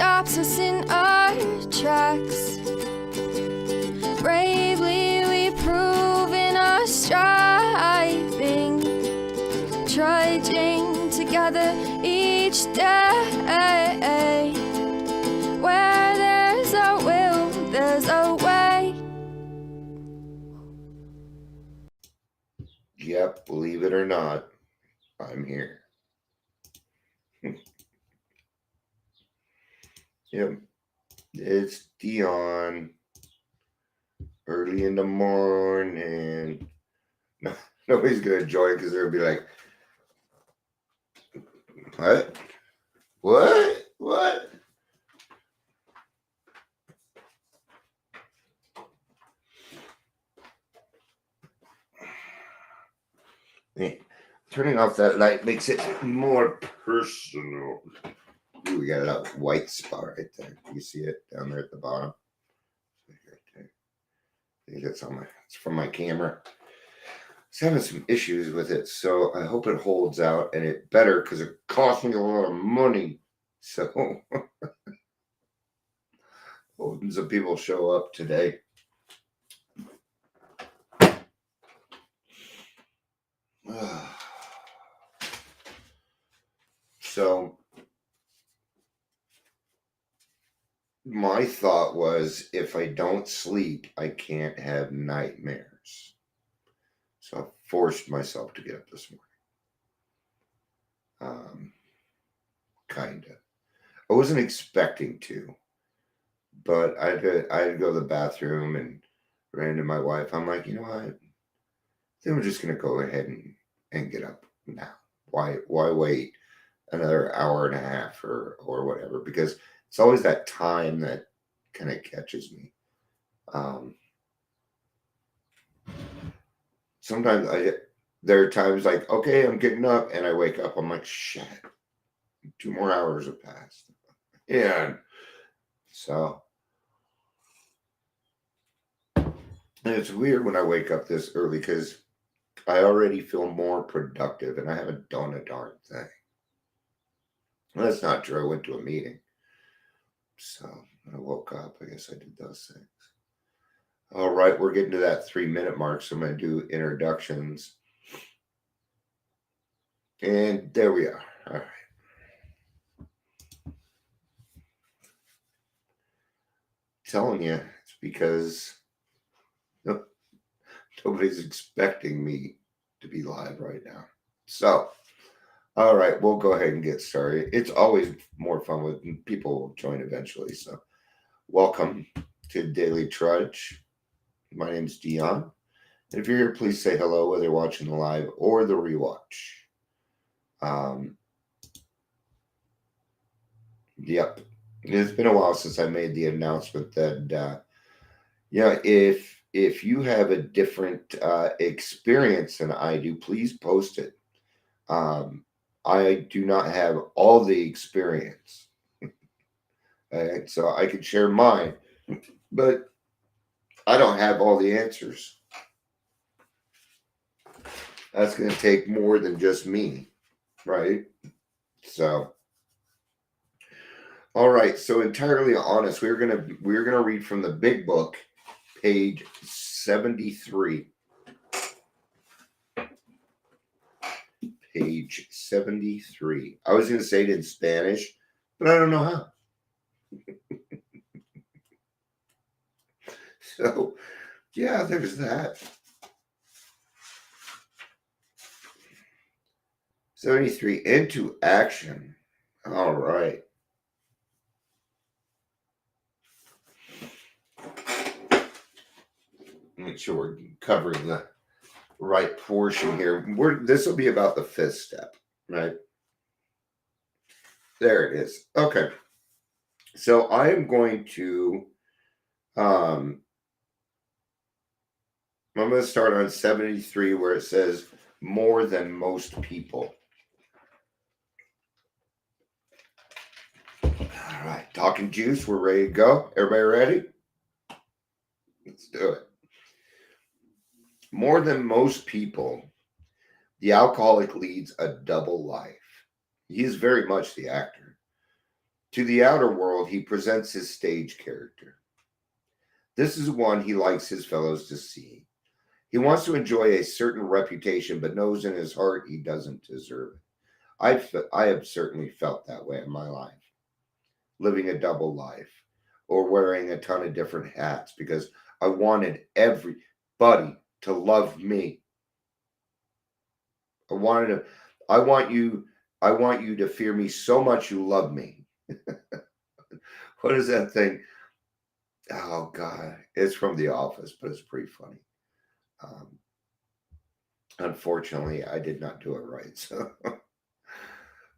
stops us in our tracks. Bravely we prove in our striving, trudging together each day. Where there's a will, there's a way. Yep, believe it or not, I'm here. Yep, it's Dion. Early in the morning. No, nobody's gonna join because they'll be like, "What? What? What?" Turning off that light makes it more personal. Ooh, we got a white spot right there. You see it down there at the bottom? Right there. I think it's from my camera. It's having some issues with it, so I hope it holds out, and it better because it cost me a lot of money. So hoping some people show up today. So my thought was, if I don't sleep, I can't have nightmares. So I forced myself to get up this morning. Kind of. I wasn't expecting to, but I had to go to the bathroom and ran into my wife. I'm like, you know what? I think we're just gonna go ahead and get up now. Why wait another hour and a half or whatever? Because it's always that time that kind of catches me. Sometimes there are times like, okay, I'm getting up, and I wake up. I'm like, shit, 2 more hours have passed. And so, and it's weird when I wake up this early because I already feel more productive, and I haven't done a darn thing. Well, that's not true. I went to a meeting. So when I woke up, I guess I did those things. All right, we're getting to that 3-minute mark, so I'm going to do introductions. And there we are. All right. Telling you, it's because nobody's expecting me to be live right now. So, all right, we'll go ahead and get started. It's always more fun when people join eventually. So, welcome to Daily Trudge. My name's Dion. And if you're here, please say hello, whether you're watching the live or the rewatch. Yep. It's been a while since I made the announcement that, if you have a different experience than I do, please post it. I do not have all the experience. Right? So I can share mine, but I don't have all the answers. That's going to take more than just me, right? So, all right. So, entirely honest, we're gonna read from the big book, page 73. Page 73. I was going to say it in Spanish, but I don't know how. So, yeah, there's that. 73, into action. All right. Make sure we're covering the right portion here. This will be about the 5th step, right? There it is. Okay. So I am going to I'm going to start on 73 where it says more than most people. All right, talking juice, we're ready to go. Everybody ready? Let's do it. More than most people, the alcoholic leads a double life. He is very much the actor. To the outer world, he presents his stage character. This is one he likes his fellows to see. He wants to enjoy a certain reputation, but knows in his heart he doesn't deserve it. I have certainly felt that way in my life, living a double life or wearing a ton of different hats because I wanted everybody to love me. I want you to fear me so much you love me. What is that thing? Oh God, it's from The Office, but it's pretty funny. Um, Unfortunately, I did not do it right. So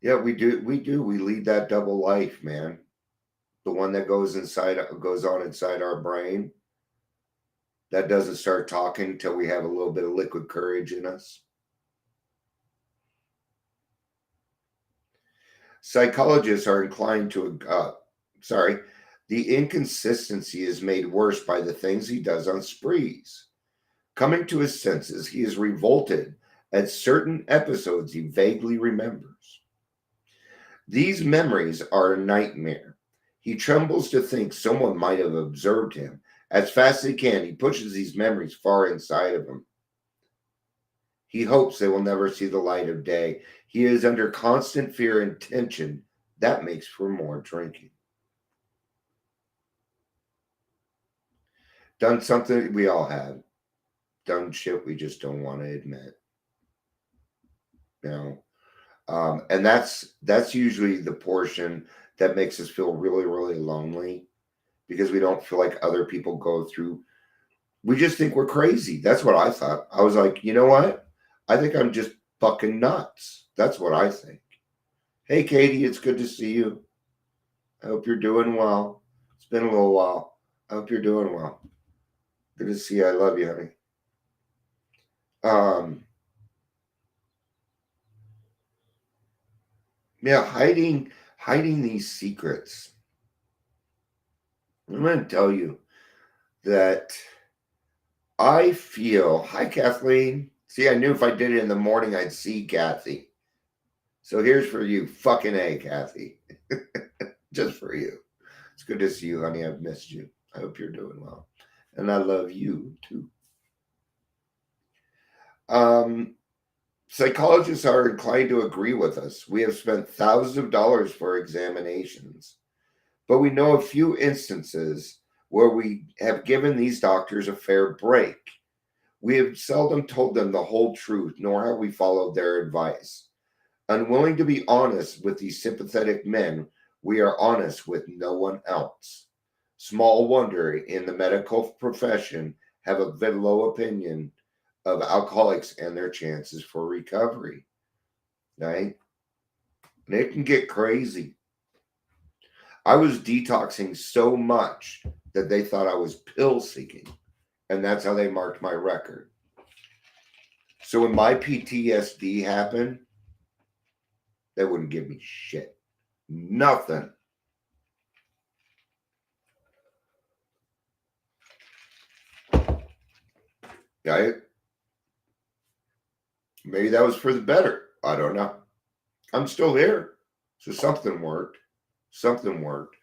yeah, we lead that double life, man. The one that goes on inside our brain that doesn't start talking until we have a little bit of liquid courage in us. Psychologists are inclined to the inconsistency is made worse by the things he does on sprees. Coming to his senses, he is revolted at certain episodes he vaguely remembers. These memories are a nightmare. He trembles to think someone might have observed him. As fast as he can, he pushes these memories far inside of him. He hopes they will never see the light of day. He is under constant fear and tension. That makes for more drinking. Done something we all have. Done shit we just don't want to admit. You know, and that's usually the portion that makes us feel really, really lonely because we don't feel like other people go through. We just think we're crazy. That's what I thought. I was like, you know what? I think I'm just fucking nuts. That's what I think. Hey, Katie, it's good to see you. I hope you're doing well. It's been a little while. I hope you're doing well. Good to see you. I love you, honey. Yeah, hiding these secrets. I'm going to tell you that I feel. Hi, Kathleen. See, I knew if I did it in the morning, I'd see Kathy. So here's for you, fucking A, Kathy. Just for you. It's good to see you, honey. I've missed you. I hope you're doing well. And I love you too. Psychologists are inclined to agree with us. We have spent thousands of dollars for examinations, but we know a few instances where we have given these doctors a fair break. We have seldom told them the whole truth, nor have we followed their advice. Unwilling to be honest with these sympathetic men, we are honest with no one else. Small wonder in the medical profession have a very low opinion of alcoholics and their chances for recovery. Right? And it can get crazy. I was detoxing so much that they thought I was pill seeking. And that's how they marked my record. So when my PTSD happened, they wouldn't give me shit. Nothing. Right? Maybe that was for the better. I don't know. I'm still here. So something worked. Something worked.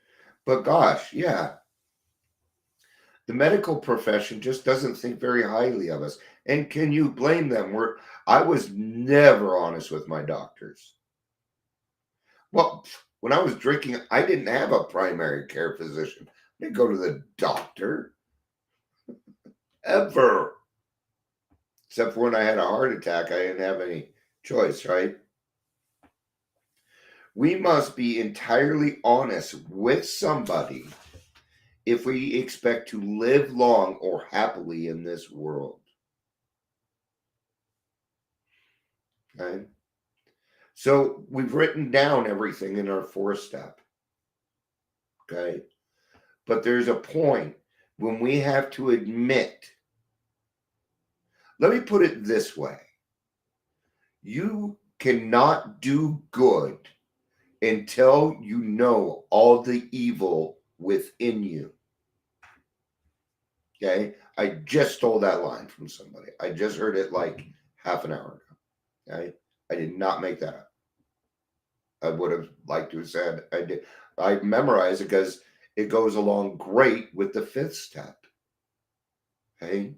But gosh, yeah. The medical profession just doesn't think very highly of us. And can you blame them? I was never honest with my doctors. Well, when I was drinking, I didn't have a primary care physician. I didn't go to the doctor. Ever. Except for when I had a heart attack, I didn't have any choice, right? We must be entirely honest with somebody if we expect to live long or happily in this world. Okay? So we've written down everything in our 4-step. Okay? But there's a point when we have to admit. Let me put it this way. You cannot do good until you know all the evil within you. Okay? I just stole that line from somebody. I just heard it like half an hour ago. Okay? I did not make that up. I would have liked to have said I did. I memorize it because it goes along great with the fifth step. Okay?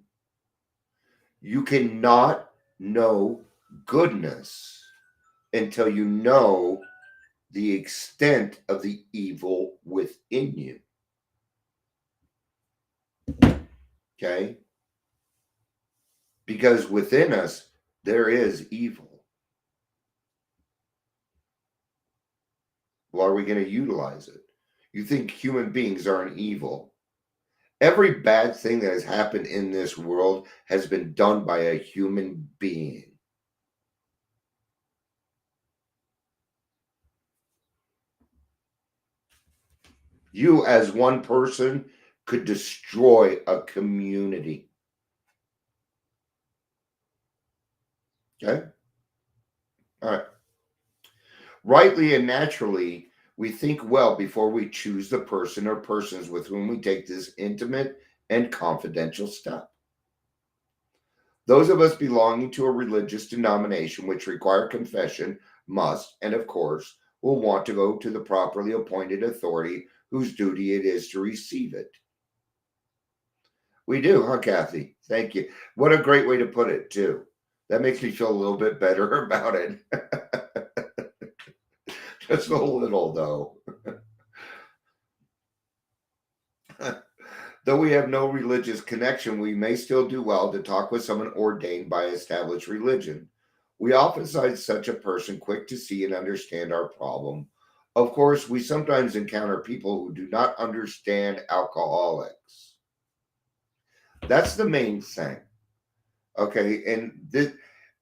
You cannot know goodness until you know the extent of the evil within you. Okay? Because within us, there is evil. Well, are we going to utilize it? You think human beings aren't evil? Every bad thing that has happened in this world has been done by a human being. You, as one person, could destroy a community. Okay? All right. Rightly and naturally, we think well before we choose the person or persons with whom we take this intimate and confidential step. Those of us belonging to a religious denomination which require confession must, and of course, will want to go to the properly appointed authority whose duty it is to receive it. We do, huh, Kathy? Thank you. What a great way to put it, too. That makes me feel a little bit better about it. Just a little, though. Though we have no religious connection, we may still do well to talk with someone ordained by established religion. We often find such a person quick to see and understand our problem. Of course, we sometimes encounter people who do not understand alcoholics. That's the main thing. Okay, and this,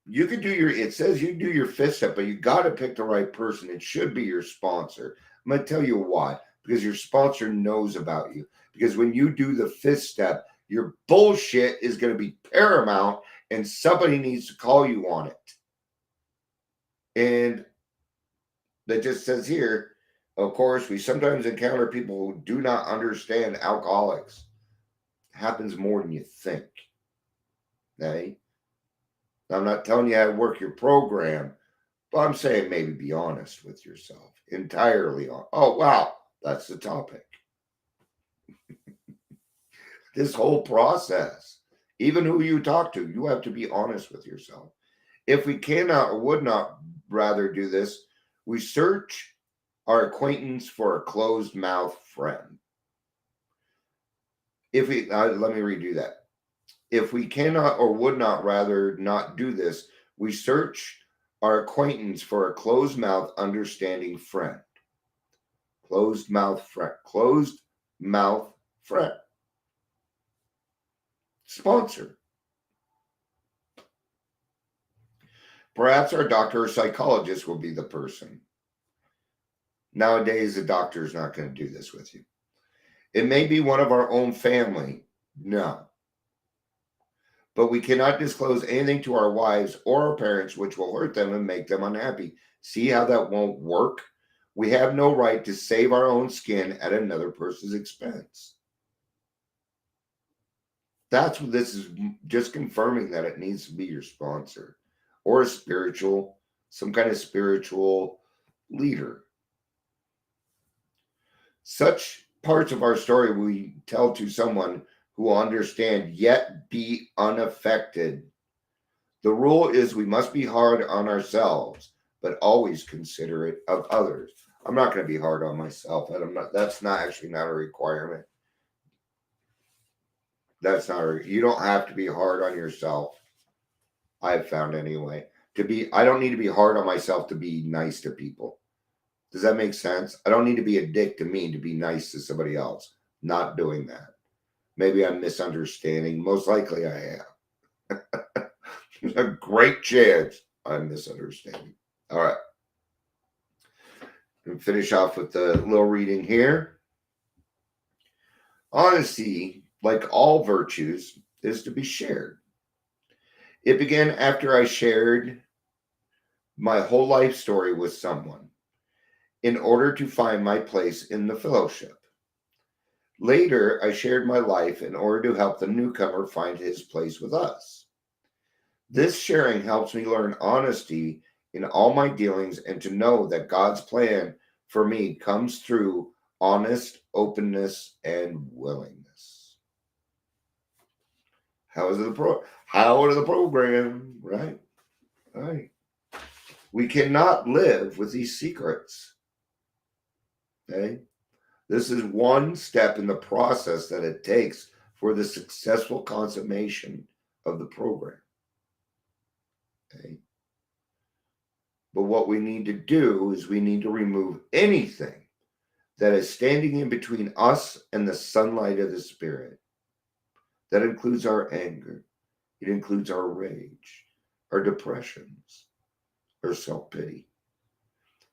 you can do your, it says you do your fifth step, but you got to pick the right person. It should be your sponsor. I'm going to tell you why. Because your sponsor knows about you. Because when you do the fifth step, your bullshit is going to be paramount and somebody needs to call you on it. And that just says here, of course, we sometimes encounter people who do not understand alcoholics. It happens more than you think. Okay? I'm not telling you how to work your program, but I'm saying maybe be honest with yourself. Entirely on. Oh, wow. That's the topic. This whole process, even who you talk to, you have to be honest with yourself. If we cannot or would not rather do this, we search our acquaintance for a closed mouth friend. If we, let me redo that. If we cannot or would not rather not do this, we search our acquaintance for a closed mouth, understanding friend. Closed mouth friend. Closed mouth friend. Sponsor. Perhaps our doctor or psychologist will be the person. Nowadays, the doctor is not going to do this with you. It may be one of our own family. No. But we cannot disclose anything to our wives or our parents which will hurt them and make them unhappy. See how that won't work? We have no right to save our own skin at another person's expense. That's what this is, just confirming that it needs to be your sponsor or a spiritual, some kind of spiritual leader. Such parts of our story we tell to someone who will understand yet be unaffected. The rule is we must be hard on ourselves, but always considerate of others. I'm not going to be hard on myself. That's not actually not a requirement. That's not, you don't have to be hard on yourself. I've found anyway. I don't need to be hard on myself to be nice to people. Does that make sense? I don't need to be a dick to me to be nice to somebody else. Not doing that. Maybe I'm misunderstanding. Most likely I am. There's a great chance I'm misunderstanding. All right. And finish off with the little reading here. Honesty, like all virtues, is to be shared. It began after I shared my whole life story with someone in order to find my place in the fellowship. Later, I shared my life in order to help the newcomer find his place with us. This sharing helps me learn honesty in all my dealings and to know that God's plan for me, comes through honest openness and willingness. How is the program, right? Right. We cannot live with these secrets. Okay? This is one step in the process that it takes for the successful consummation of the program. Okay? But what we need to do is we need to remove anything that is standing in between us and the sunlight of the Spirit. That includes our anger. It includes our rage, our depressions, our self-pity.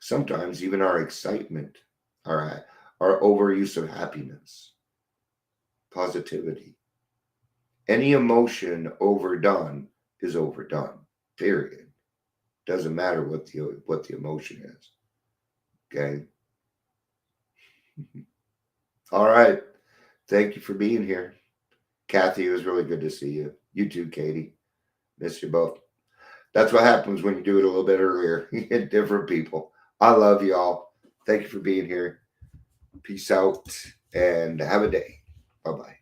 Sometimes even our excitement, our overuse of happiness, positivity. Any emotion overdone is overdone, period. Doesn't matter what the emotion is. Okay? All right. Thank you for being here. Kathy, it was really good to see you. You too, Katie. Miss you both. That's what happens when you do it a little bit earlier. You get different people. I love you all. Thank you for being here. Peace out and have a day. Bye-bye.